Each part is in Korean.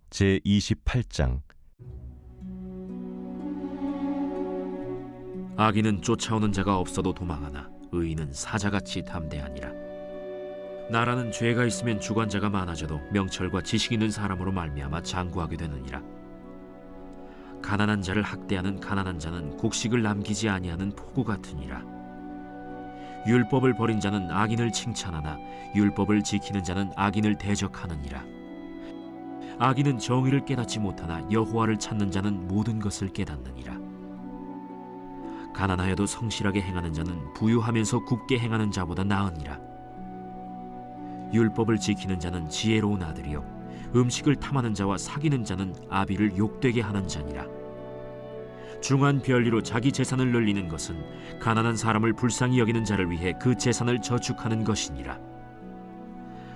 제28장. 악인은 쫓아오는 자가 없어도 도망하나 의인은 사자같이 담대하니라. 나라는 죄가 있으면 주관자가 많아져도 명철과 지식 있는 사람으로 말미암아 장구하게 되느니라. 가난한 자를 학대하는 가난한 자는 곡식을 남기지 아니하는 포구 같으니라. 율법을 버린 자는 악인을 칭찬하나 율법을 지키는 자는 악인을 대적하느니라. 악인은 정의를 깨닫지 못하나 여호와를 찾는 자는 모든 것을 깨닫느니라. 가난하여도 성실하게 행하는 자는 부유하면서 굽게 행하는 자보다 나으니라. 율법을 지키는 자는 지혜로운 아들이요 음식을 탐하는 자와 사귀는 자는 아비를 욕되게 하는 자니라. 중한 별리로 자기 재산을 늘리는 것은 가난한 사람을 불쌍히 여기는 자를 위해 그 재산을 저축하는 것이니라.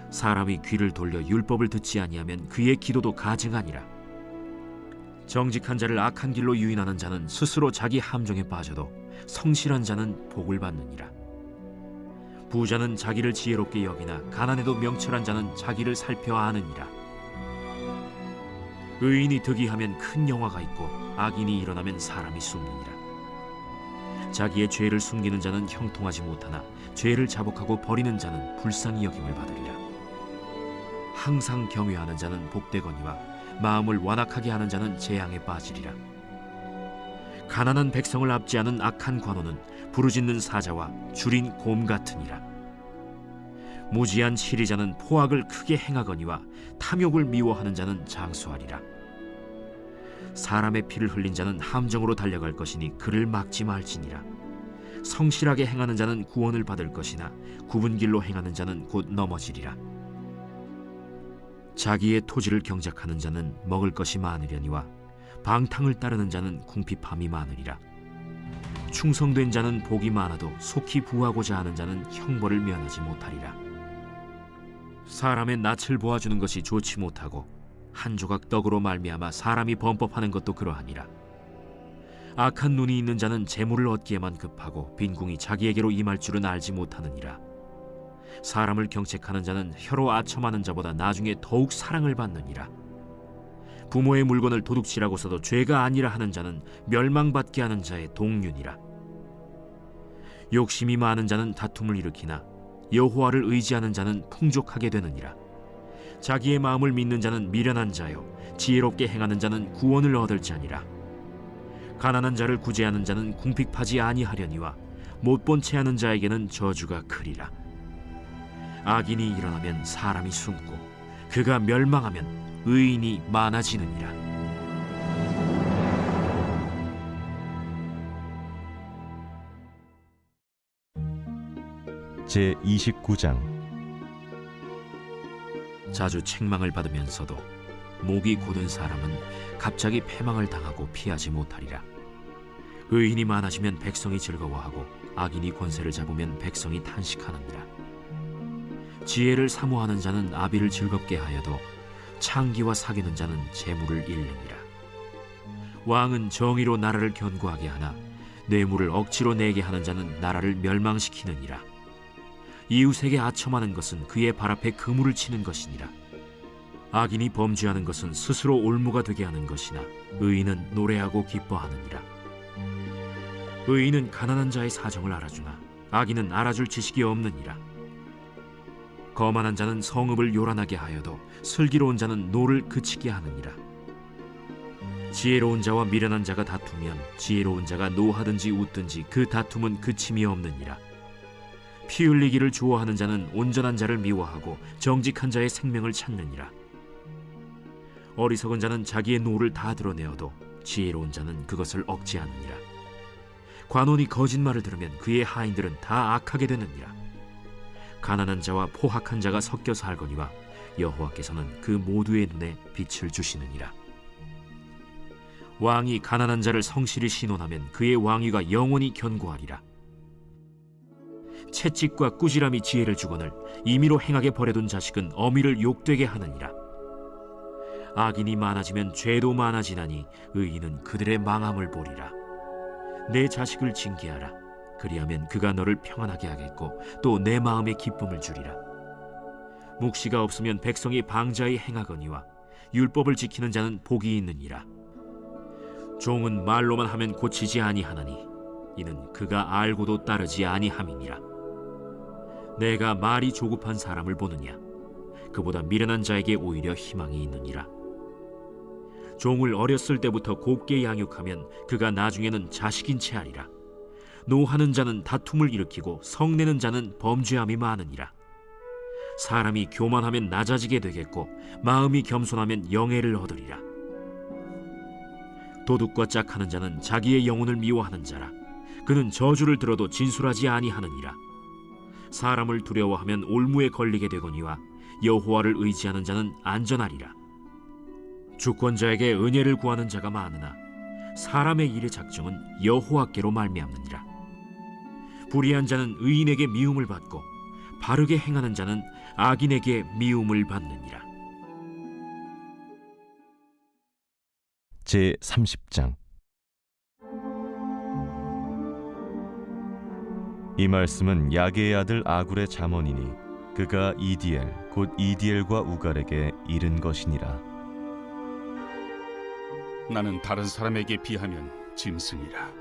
사람이 귀를 돌려 율법을 듣지 아니하면 그의 기도도 가증하니라. 정직한 자를 악한 길로 유인하는 자는 스스로 자기 함정에 빠져도 성실한 자는 복을 받느니라. 부자는 자기를 지혜롭게 여기나 가난해도 명철한 자는 자기를 살펴 아느니라. 의인이 득이하면 큰 영화가 있고 악인이 일어나면 사람이 숨느니라. 자기의 죄를 숨기는 자는 형통하지 못하나 죄를 자복하고 버리는 자는 불쌍히 여김을 받으리라. 항상 경외하는 자는 복되거니와 마음을 완악하게 하는 자는 재앙에 빠지리라. 가난한 백성을 압제하는 악한 관원은 부르짖는 사자와 줄인 곰 같으니라. 무지한 치리자는 포악을 크게 행하거니와 탐욕을 미워하는 자는 장수하리라. 사람의 피를 흘린 자는 함정으로 달려갈 것이니 그를 막지 말지니라. 성실하게 행하는 자는 구원을 받을 것이나 굽은 길로 행하는 자는 곧 넘어지리라. 자기의 토지를 경작하는 자는 먹을 것이 많으려니와 방탕을 따르는 자는 궁핍함이 많으리라. 충성된 자는 복이 많아도 속히 부하고자 하는 자는 형벌을 면하지 못하리라. 사람의 낯을 보아주는 것이 좋지 못하고 한 조각 떡으로 말미암아 사람이 범법하는 것도 그러하니라. 악한 눈이 있는 자는 재물을 얻기에만 급하고 빈궁이 자기에게로 임할 줄은 알지 못하느니라. 사람을 경책하는 자는 혀로 아첨하는 자보다 나중에 더욱 사랑을 받느니라. 부모의 물건을 도둑질하고서도 죄가 아니라 하는 자는 멸망받게 하는 자의 동류니라. 욕심이 많은 자는 다툼을 일으키나 여호와를 의지하는 자는 풍족하게 되느니라. 자기의 마음을 믿는 자는 미련한 자요 지혜롭게 행하는 자는 구원을 얻을 자니라. 가난한 자를 구제하는 자는 궁핍하지 아니하려니와 못본 채 하는 자에게는 저주가 크리라. 악인이 일어나면 사람이 숨고 그가 멸망하면 의인이 많아지느니라. 제29장. 자주 책망을 받으면서도 목이 곧은 사람은 갑자기 패망을 당하고 피하지 못하리라. 의인이 많아지면 백성이 즐거워하고 악인이 권세를 잡으면 백성이 탄식하느니라. 지혜를 사모하는 자는 아비를 즐겁게 하여도 창기와 사귀는 자는 재물을 잃느니라. 왕은 정의로 나라를 견고하게 하나 뇌물을 억지로 내게 하는 자는 나라를 멸망시키느니라. 이웃에게 아첨하는 것은 그의 발 앞에 그물을 치는 것이니라. 악인이 범죄하는 것은 스스로 올무가 되게 하는 것이나 의인은 노래하고 기뻐하느니라. 의인은 가난한 자의 사정을 알아주나 악인은 알아줄 지식이 없느니라. 거만한 자는 성읍을 요란하게 하여도 슬기로운 자는 노를 그치게 하느니라. 지혜로운 자와 미련한 자가 다투면 지혜로운 자가 노하든지 웃든지 그 다툼은 그침이 없느니라. 피 흘리기를 좋아하는 자는 온전한 자를 미워하고 정직한 자의 생명을 찾느니라. 어리석은 자는 자기의 노를 다 드러내어도 지혜로운 자는 그것을 억제하느니라. 관원이 거짓말을 들으면 그의 하인들은 다 악하게 되느니라. 가난한 자와 포학한 자가 섞여 살거니와 여호와께서는 그 모두의 눈에 빛을 주시느니라. 왕이 가난한 자를 성실히 신원하면 그의 왕위가 영원히 견고하리라. 채찍과 꾸지람이 지혜를 주거늘 임의로 행하게 버려둔 자식은 어미를 욕되게 하느니라. 악인이 많아지면 죄도 많아지나니 의인은 그들의 망함을 보리라. 내 자식을 징계하라. 그리하면 그가 너를 평안하게 하겠고 또 내 마음에 기쁨을 주리라. 묵시가 없으면 백성이 방자히 행하거니와 율법을 지키는 자는 복이 있느니라. 종은 말로만 하면 고치지 아니하나니 이는 그가 알고도 따르지 아니함이니라. 내가 말이 조급한 사람을 보느냐? 그보다 미련한 자에게 오히려 희망이 있느니라. 종을 어렸을 때부터 곱게 양육하면 그가 나중에는 자식인 채 하리라. 노하는 자는 다툼을 일으키고 성내는 자는 범죄함이 많으니라. 사람이 교만하면 낮아지게 되겠고 마음이 겸손하면 영예를 얻으리라. 도둑과 짝하는 자는 자기의 영혼을 미워하는 자라. 그는 저주를 들어도 진술하지 아니하느니라. 사람을 두려워하면 올무에 걸리게 되거니와 여호와를 의지하는 자는 안전하리라. 주권자에게 은혜를 구하는 자가 많으나 사람의 일의 작정은 여호와께로 말미암느니라. 불의한 자는 의인에게 미움을 받고 바르게 행하는 자는 악인에게 미움을 받느니라. 제30장. 이 말씀은 야게의 아들 아굴의 잠언이니 그가 이디엘 곧 이디엘과 우갈에게 이른 것이니라. 나는 다른 사람에게 비하면 짐승이라.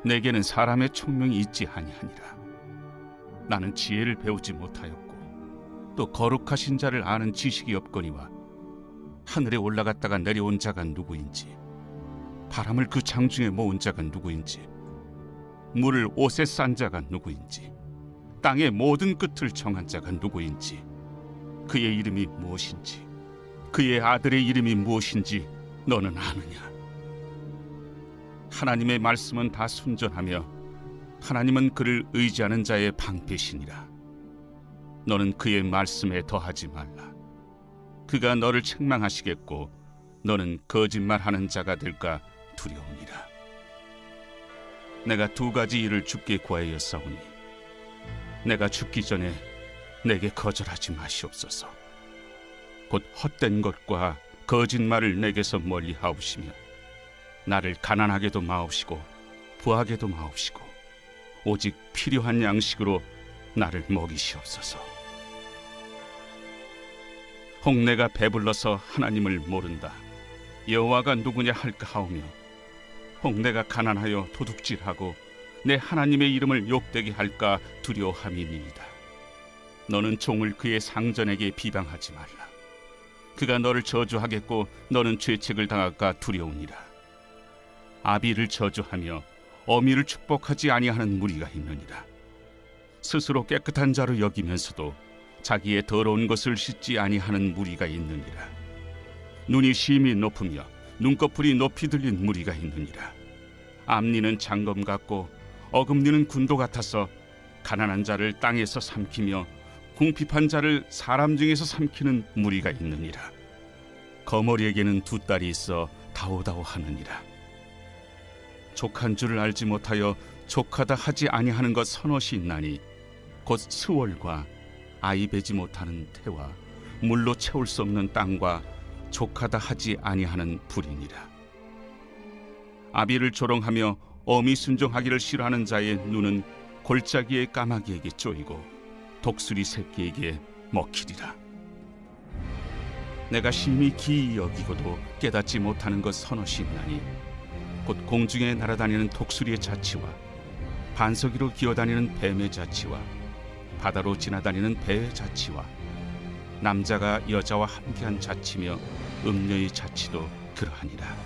내게는 사람의 총명이 있지 아니하니라. 나는 지혜를 배우지 못하였고 또 거룩하신 자를 아는 지식이 없거니와 하늘에 올라갔다가 내려온 자가 누구인지 바람을 그 장중에 모은 자가 누구인지 물을 옷에 싼 자가 누구인지 땅의 모든 끝을 정한 자가 누구인지 그의 이름이 무엇인지 그의 아들의 이름이 무엇인지 너는 아느냐? 하나님의 말씀은 다 순전하며 하나님은 그를 의지하는 자의 방패시니라. 너는 그의 말씀에 더하지 말라. 그가 너를 책망하시겠고 너는 거짓말하는 자가 될까 두려우니라. 내가 두 가지 일을 주께 구하였사오니 내가 죽기 전에 내게 거절하지 마시옵소서. 곧 헛된 것과 거짓말을 내게서 멀리 하옵시며 나를 가난하게도 마옵시고 부하게도 마옵시고 오직 필요한 양식으로 나를 먹이시옵소서. 혹 내가 배불러서 하나님을 모른다 여호와가 누구냐 할까 하오며 혹 내가 가난하여 도둑질하고 내 하나님의 이름을 욕되게 할까 두려워함이니이다. 너는 종을 그의 상전에게 비방하지 말라. 그가 너를 저주하겠고 너는 죄책을 당할까 두려우니라. 아비를 저주하며 어미를 축복하지 아니하는 무리가 있느니라. 스스로 깨끗한 자로 여기면서도 자기의 더러운 것을 씻지 아니하는 무리가 있느니라. 눈이 심히 높으며 눈꺼풀이 높이 들린 무리가 있느니라. 앞니는 장검 같고 어금니는 군도 같아서 가난한 자를 땅에서 삼키며 궁핍한 자를 사람 중에서 삼키는 무리가 있느니라. 거머리에게는 두 딸이 있어 다오다오하느니라. 족한 줄을 알지 못하여 족하다 하지 아니하는 것 서너시 있나니 곧 스월과 아이 베지 못하는 태와 물로 채울 수 없는 땅과 족하다 하지 아니하는 불이니라. 아비를 조롱하며 어미 순종하기를 싫어하는 자의 눈은 골짜기의 까마귀에게 쪼이고 독수리 새끼에게 먹히리라. 내가 심히 기이 여기고도 깨닫지 못하는 것 서너시 있나니 곧 공중에 날아다니는 독수리의 자치와 반석 위로 기어다니는 뱀의 자치와 바다로 지나다니는 배의 자치와 남자가 여자와 함께한 자치며 음녀의 자치도 그러하니라.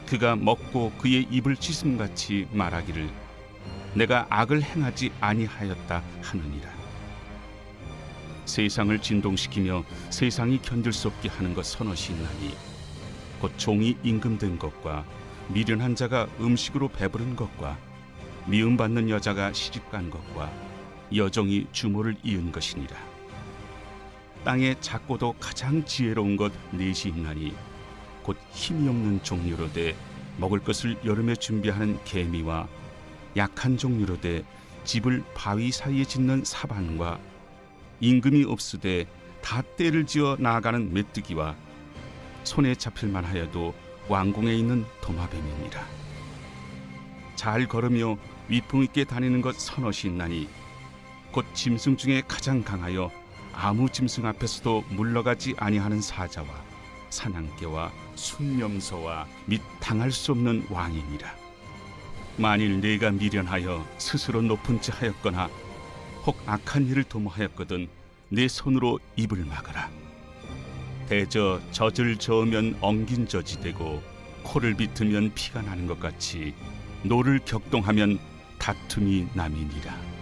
그가 먹고 그의 입을 찢음같이 말하기를 내가 악을 행하지 아니하였다 하느니라. 세상을 진동시키며 세상이 견딜 수 없게 하는 것 서너시 있나니 곧 종이 임금된 것과 미련한 자가 음식으로 배부른 것과 미움받는 여자가 시집간 것과 여종이 주모를 이은 것이니라. 땅에 작고도 가장 지혜로운 것 넷이 있나니 곧 힘이 없는 종류로 돼 먹을 것을 여름에 준비하는 개미와 약한 종류로 돼 집을 바위 사이에 짓는 사반과 임금이 없으되 다 때를 지어 나아가는 메뚜기와 손에 잡힐만 하여도 왕궁에 있는 도마뱀이니라. 잘 걸으며 위풍 있게 다니는 것 서너시 있나니 곧 짐승 중에 가장 강하여 아무 짐승 앞에서도 물러가지 아니하는 사자와 사냥개와 순념소와 및 당할 수 없는 왕이니라. 만일 네가 미련하여 스스로 높은 지 하였거나 혹 악한 일을 도모하였거든 네 손으로 입을 막아라. 대저 젖을 저으면 엉긴 젖이 되고 코를 비트면 피가 나는 것 같이 노를 격동하면 다툼이 남이니라.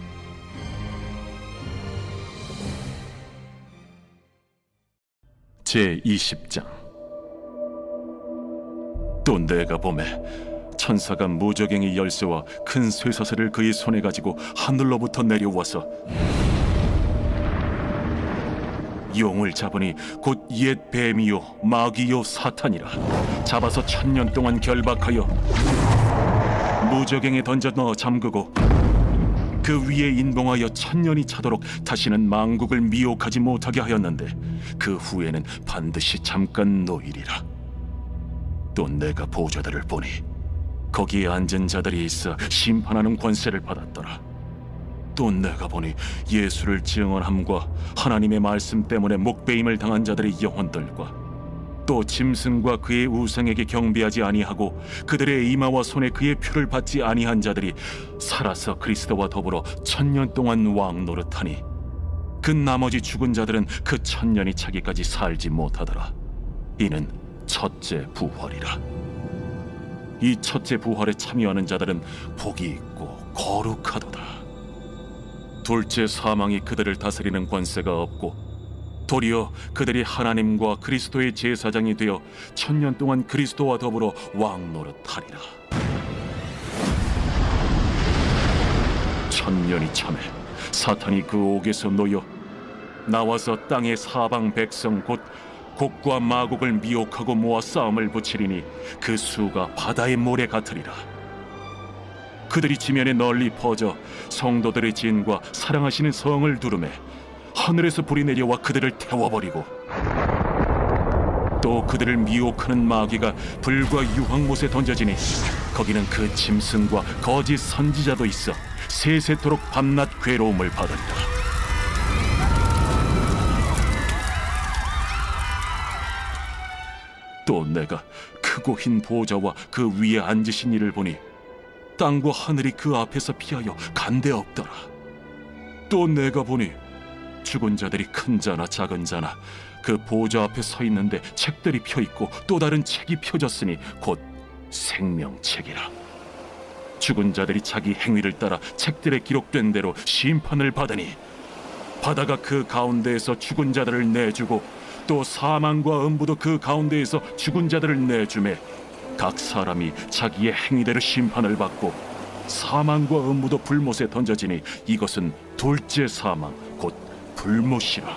제20장. 또 내가 보매 천사가 무저갱이 열쇠와 큰 쇠사슬을 그의 손에 가지고 하늘로부터 내려와서 용을 잡으니 곧 옛 뱀이요 마귀요 사탄이라. 잡아서 1000년 동안 결박하여 무저갱에 던져 넣어 잠그고 그 위에 인봉하여 1000년이 차도록 다시는 만국을 미혹하지 못하게 하였는데 그 후에는 반드시 잠깐 노이리라. 또 내가 보좌들을 보니 거기에 앉은 자들이 있어 심판하는 권세를 받았더라. 또 내가 보니 예수를 증언함과 하나님의 말씀 때문에 목베임을 당한 자들의 영혼들과 또 짐승과 그의 우상에게 경배하지 아니하고 그들의 이마와 손에 그의 표를 받지 아니한 자들이 살아서 그리스도와 더불어 1000년 동안 왕 노릇하니 그 나머지 죽은 자들은 그 1000년이 차기까지 살지 못하더라. 이는 첫째 부활이라. 이 첫째 부활에 참여하는 자들은 복이 있고 거룩하도다. 둘째 사망이 그들을 다스리는 권세가 없고 도리어 그들이 하나님과 그리스도의 제사장이 되어 1000년 동안 그리스도와 더불어 왕 노릇하리라. 1000년이 참에 사탄이 그 옥에서 놓여 나와서 땅의 사방 백성 곧 곡과 마곡을 미혹하고 모아 싸움을 붙이리니 그 수가 바다의 모래 같으리라. 그들이 지면에 널리 퍼져 성도들의 진과 사랑하시는 성을 두르매 하늘에서 불이 내려와 그들을 태워버리고 또 그들을 미혹하는 마귀가 불과 유황못에 던져지니 거기는 그 짐승과 거짓 선지자도 있어 세세토록 밤낮 괴로움을 받으리라. 또 내가 크고 흰 보좌와 그 위에 앉으신 이를 보니 땅과 하늘이 그 앞에서 피하여 간데 없더라. 또 내가 보니 죽은 자들이 큰 자나 작은 자나 그 보좌 앞에 서 있는데 책들이 펴 있고 또 다른 책이 펴졌으니 곧 생명책이라. 죽은 자들이 자기 행위를 따라 책들에 기록된 대로 심판을 받으니 바다가 그 가운데에서 죽은 자들을 내주고 또 사망과 음부도 그 가운데에서 죽은 자들을 내주매 각 사람이 자기의 행위대로 심판을 받고 사망과 음부도 불못에 던져지니 이것은 둘째 사망 곧 불못이라.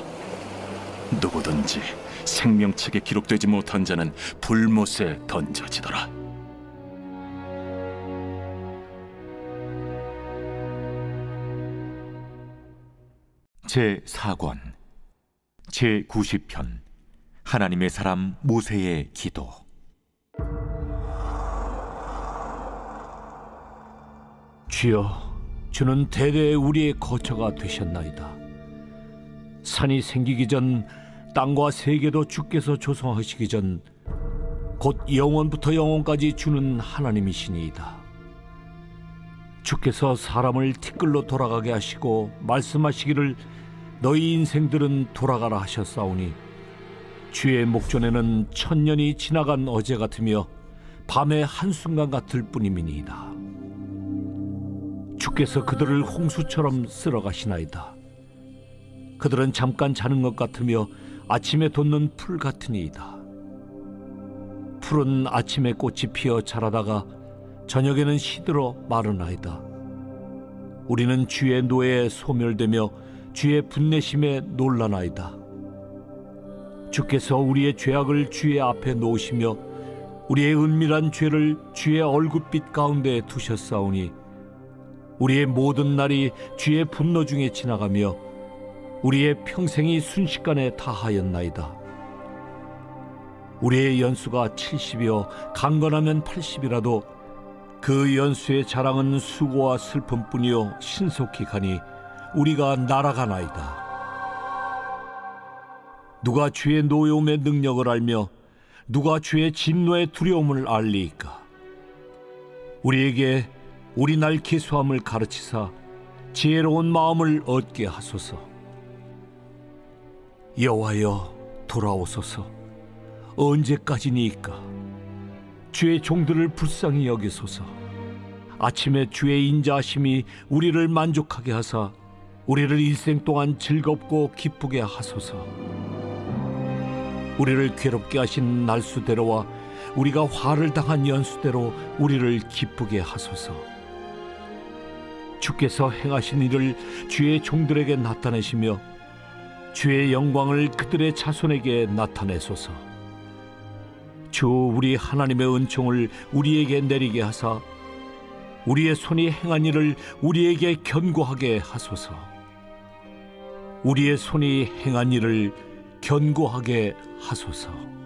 누구든지 생명책에 기록되지 못한 자는 불못에 던져지더라. 제4권 제90편 하나님의 사람 모세의 기도. 주여, 주는 대대 우리의 거처가 되셨나이다. 산이 생기기 전 땅과 세계도 주께서 조성하시기 전 곧 영원부터 영원까지 주는 하나님이시니이다. 주께서 사람을 티끌로 돌아가게 하시고 말씀하시기를 너희 인생들은 돌아가라 하셨사오니 주의 목전에는 1000년이 지나간 어제 같으며 밤의 한순간 같을 뿐임이니이다. 주께서 그들을 홍수처럼 쓸어가시나이다. 그들은 잠깐 자는 것 같으며 아침에 돋는 풀 같으니이다. 풀은 아침에 꽃이 피어 자라다가 저녁에는 시들어 마르나이다. 우리는 주의 노에 소멸되며 주의 분내심에 놀라나이다. 주께서 우리의 죄악을 주의 앞에 놓으시며 우리의 은밀한 죄를 주의 얼굴빛 가운데 두셨사오니 우리의 모든 날이 주의 분노 중에 지나가며 우리의 평생이 순식간에 다하였나이다. 우리의 연수가 70이요 강건하면 80이라도 그 연수의 자랑은 수고와 슬픔뿐이요 신속히 가니 우리가 날아가나이다. 누가 주의 노여움의 능력을 알며 누가 주의 진노의 두려움을 알리이까? 우리에게 우리 날 기수함을 가르치사 지혜로운 마음을 얻게 하소서. 여호와여, 돌아오소서. 언제까지니이까? 주의 종들을 불쌍히 여기소서. 아침에 주의 인자하심이 우리를 만족하게 하사 우리를 일생 동안 즐겁고 기쁘게 하소서. 우리를 괴롭게 하신 날수대로와 우리가 화를 당한 연수대로 우리를 기쁘게 하소서. 주께서 행하신 일을 주의 종들에게 나타내시며 주의 영광을 그들의 자손에게 나타내소서. 주 우리 하나님의 은총을 우리에게 내리게 하사 우리의 손이 행한 일을 우리에게 견고하게 하소서. 우리의 손이 행한 일을 견고하게 하소서.